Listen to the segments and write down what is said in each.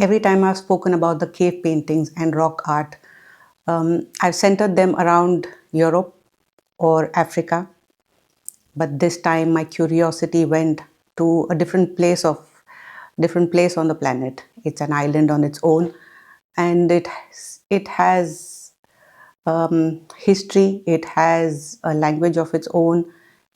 every time I've spoken about the cave paintings and rock art, I've centered them around Europe or Africa. But this time my curiosity went to a different place on the planet. It's an island on its own, and it has history. It has a language of its own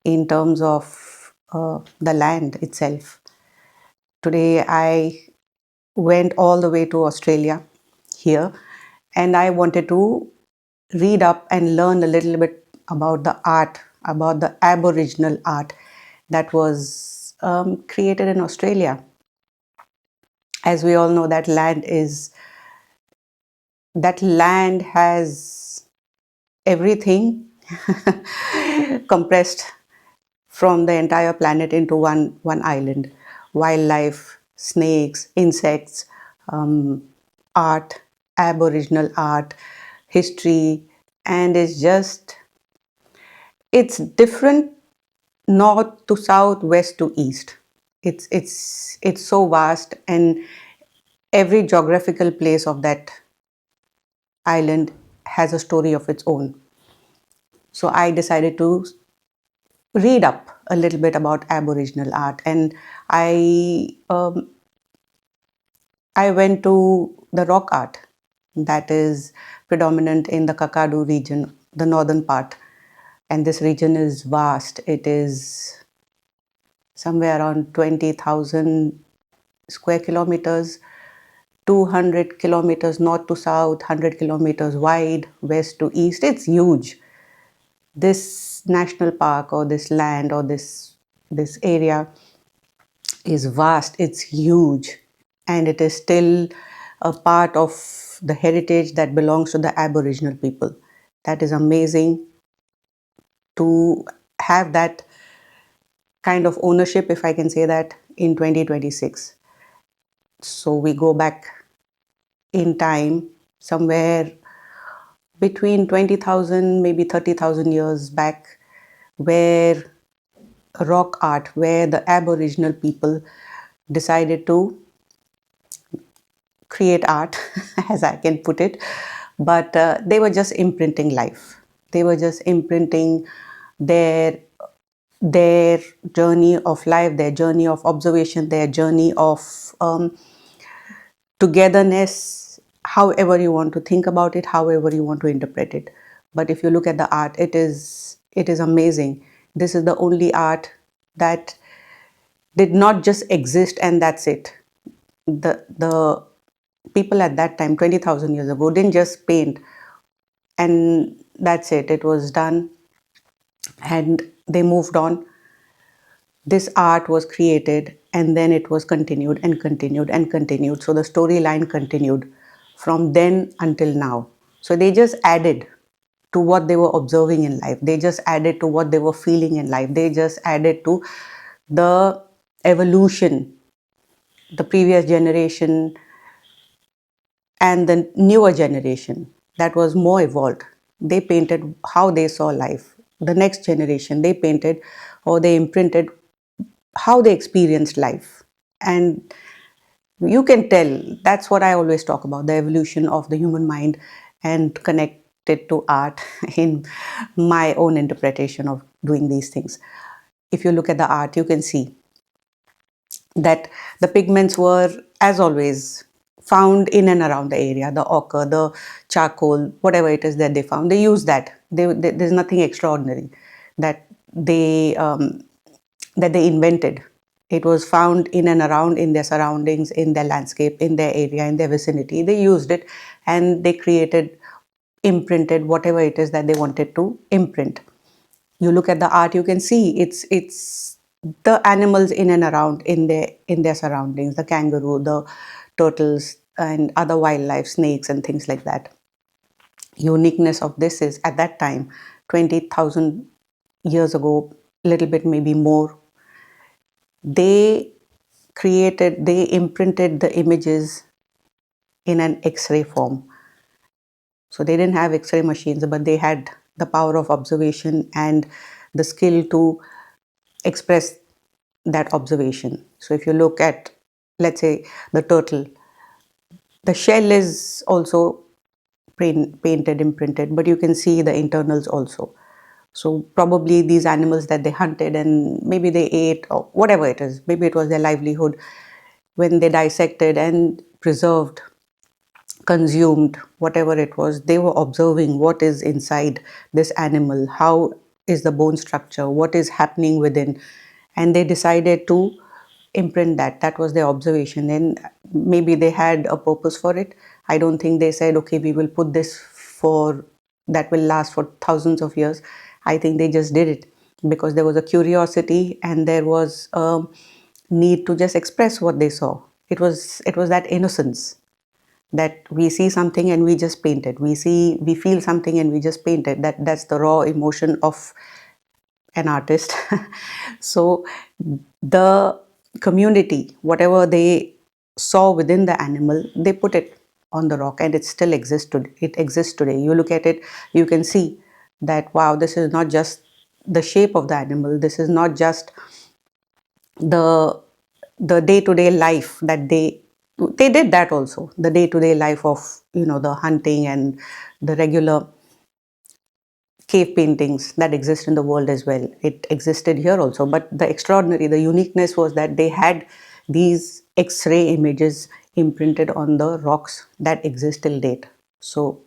in terms of the land itself. Today I went all the way to Australia here, and I wanted to read up and learn a little bit about the art, about the Aboriginal art that was created in Australia. As we all know, that land has everything compressed from the entire planet into one island. Wildlife, snakes, insects, art, Aboriginal art, history, and it's different north to south, west to east. It's so vast, and every geographical place of that island has a story of its own. So I decided to read up a little bit about Aboriginal art, and I went to the rock art that is predominant in the Kakadu region, the northern part. And this region is vast. It is somewhere around 20,000 square kilometers, 200 kilometers north to south, 100 kilometers wide, west to east. It's huge. This national park or this land or this area is vast, it's huge, and it is still a part of the heritage that belongs to the Aboriginal people. That is amazing to have that kind of ownership, if I can say that, in 2026. So we go back in time somewhere between 20,000, maybe 30,000 years back, where rock art, where the Aboriginal people decided to create art, as I can put it, but they were just imprinting life. They were just imprinting their their journey of life, their journey of observation, their journey of togetherness, however you want to think about it, however you want to interpret it. But if you look at the art, it is amazing. This is the only art that did not just exist and that's it. The people at that time, 20,000 years ago, didn't just paint and that's it. It was done and they moved on. This art was created and then it was continued and continued and continued. So the storyline continued from then until now. So they just added to what they were observing in life. They just added to what they were feeling in life. They just added to the evolution, the previous generation and the newer generation that was more evolved. They painted how they saw life. The next generation, they painted or they imprinted how they experienced life. And you can tell, that's what I always talk about, the evolution of the human mind and connect it to art in my own interpretation of doing these things. If you look at the art, you can see that the pigments were, as always, found in and around the area, the ochre, the charcoal, whatever it is that they found. They use that. There's nothing extraordinary that they invented. It was found in and around in their surroundings, in their landscape, in their area, in their vicinity. They used it and they created, imprinted whatever it is that they wanted to imprint. You look at the art, you can see it's the animals in and around in their surroundings, the kangaroo, the turtles and other wildlife, snakes and things like that. Uniqueness of this is at that time, 20,000 years ago, a little bit maybe more, they they imprinted the images in an X-ray form. So they didn't have X-ray machines, but they had the power of observation and the skill to express that observation. So if you look at, let's say, the turtle, The shell is also painted, imprinted, but you can see the internals also. So probably these animals that they hunted and maybe they ate or whatever it is, maybe it was their livelihood, when they dissected and preserved, consumed, whatever it was, they were observing what is inside this animal, how is the bone structure, what is happening within, and they decided to imprint that. That was their observation, and maybe they had a purpose for it. I don't think they said, okay, we will put this for that will last for thousands of years. I think they just did it because there was a curiosity and there was a need to just express what they saw. It was that innocence, that we see something and we just paint it. We feel something and we just paint it. That's the raw emotion of an artist. So the community, whatever they saw within the animal, they put it on the rock, and it still exists today. It exists today. You look at it, you can see that, wow, this is not just the shape of the animal, this is not just the day-to-day life that they did that also, the day-to-day life of, the hunting and the regular cave paintings that exist in the world as well. It existed here also, but the uniqueness was that they had these X-ray images imprinted on the rocks that exist till date. So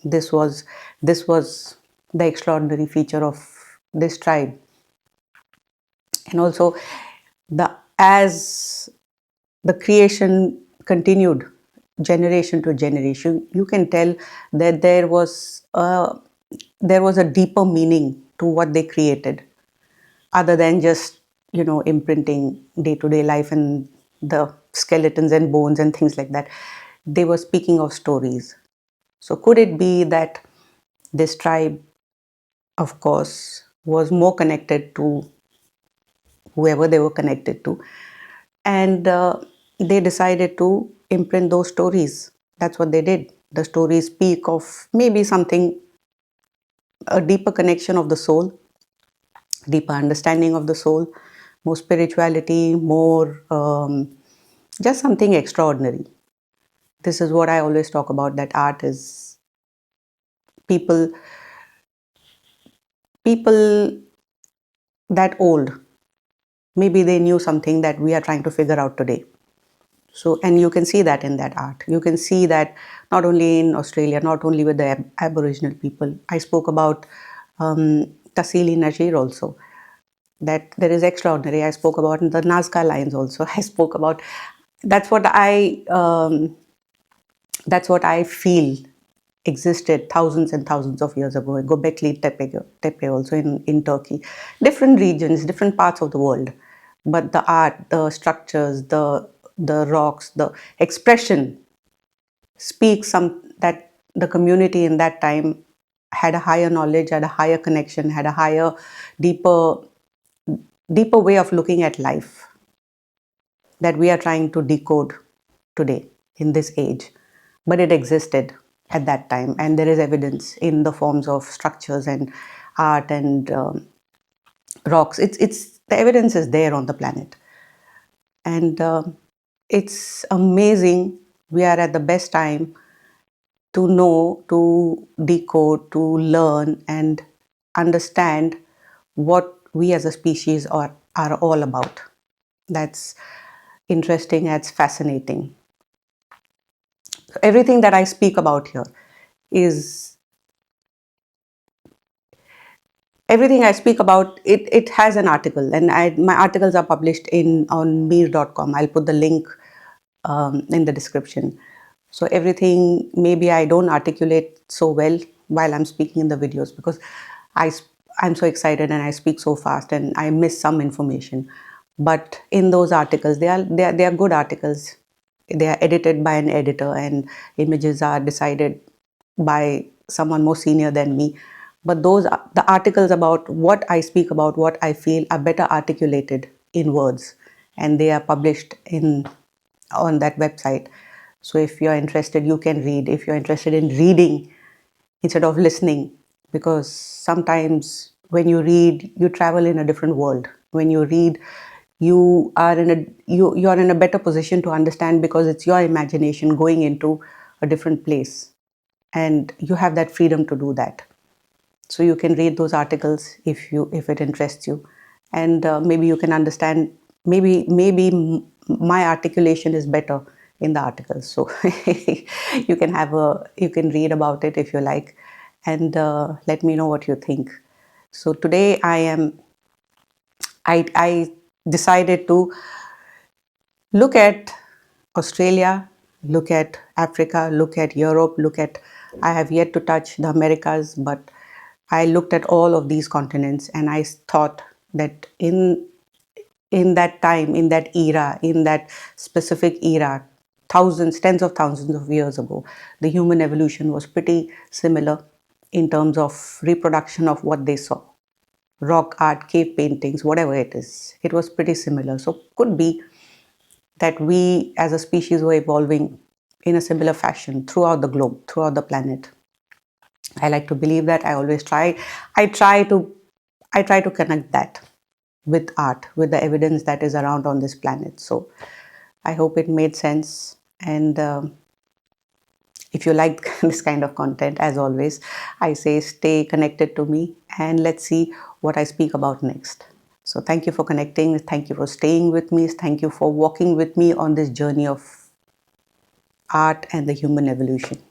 this was the extraordinary feature of this tribe. And also, the as the creation continued generation to generation, you can tell that there was a deeper meaning to what they created, other than just imprinting day-to-day life and the skeletons and bones and things like that. They were speaking of stories. So could it be that this tribe, of course, was more connected to whoever they were connected to, and they decided to imprint those stories. That's what they did. The stories speak of maybe something, a deeper connection of the soul, deeper understanding of the soul, more spirituality, more just something extraordinary. This is what I always talk about, that art is people, people that old, maybe they knew something that we are trying to figure out today. So, and you can see that in that art. You can see that not only in Australia, not only with the Aboriginal people. I spoke about Tasili Najir also, that there is extraordinary. I spoke about the Nazca lines also. I spoke about, that's what I um, that's what I feel existed thousands and thousands of years ago. Göbekli Tepe also in Turkey. Different regions, different parts of the world. But the art, the structures, the rocks, the expression speaks some that the community in that time had a higher knowledge, had a higher connection, had a higher, deeper, deeper way of looking at life that we are trying to decode today in this age. But it existed at that time, and there is evidence in the forms of structures and art and rocks. It's the evidence is there on the planet, and it's amazing. We are at the best time to know, to decode, to learn, and understand what we as a species are all about. That's interesting, that's fascinating. Everything that I speak about here is everything I speak about. It has an article, and my articles are published on mir.com. I'll put the link in the description. So everything, maybe I don't articulate so well while I'm speaking in the videos because I, I'm so excited and I speak so fast and I miss some information. But in those articles, they are good articles. They are edited by an editor and images are decided by someone more senior than me. But the articles about what I speak about, what I feel, are better articulated in words, and they are published on that website. So if you're interested, you can read. If you're interested in reading instead of listening, because sometimes when you read, you travel in a different world. When you read, you're in a better position to understand, because it's your imagination going into a different place, and you have that freedom to do that. So you can read those articles if it interests you, and maybe you can understand. Maybe my articulation is better in the articles, so you can read about it if you like, and let me know what you think. So today I decided to look at Australia, look at Africa, look at Europe, look at, I have yet to touch the Americas, but I looked at all of these continents, and I thought that in that time, in that era, in that specific era, thousands, tens of thousands of years ago, the human evolution was pretty similar in terms of reproduction of what they saw. Rock art, cave paintings, whatever it is, it was pretty similar. So could be that we as a species were evolving in a similar fashion throughout the globe, throughout the planet. I like to believe that. I try to I try to connect that with art, with the evidence that is around on this planet. So I hope it made sense. And if you like this kind of content, as always, I say stay connected to me, and let's see what I speak about next. So thank you for connecting. Thank you for staying with me. Thank you for walking with me on this journey of art and the human evolution.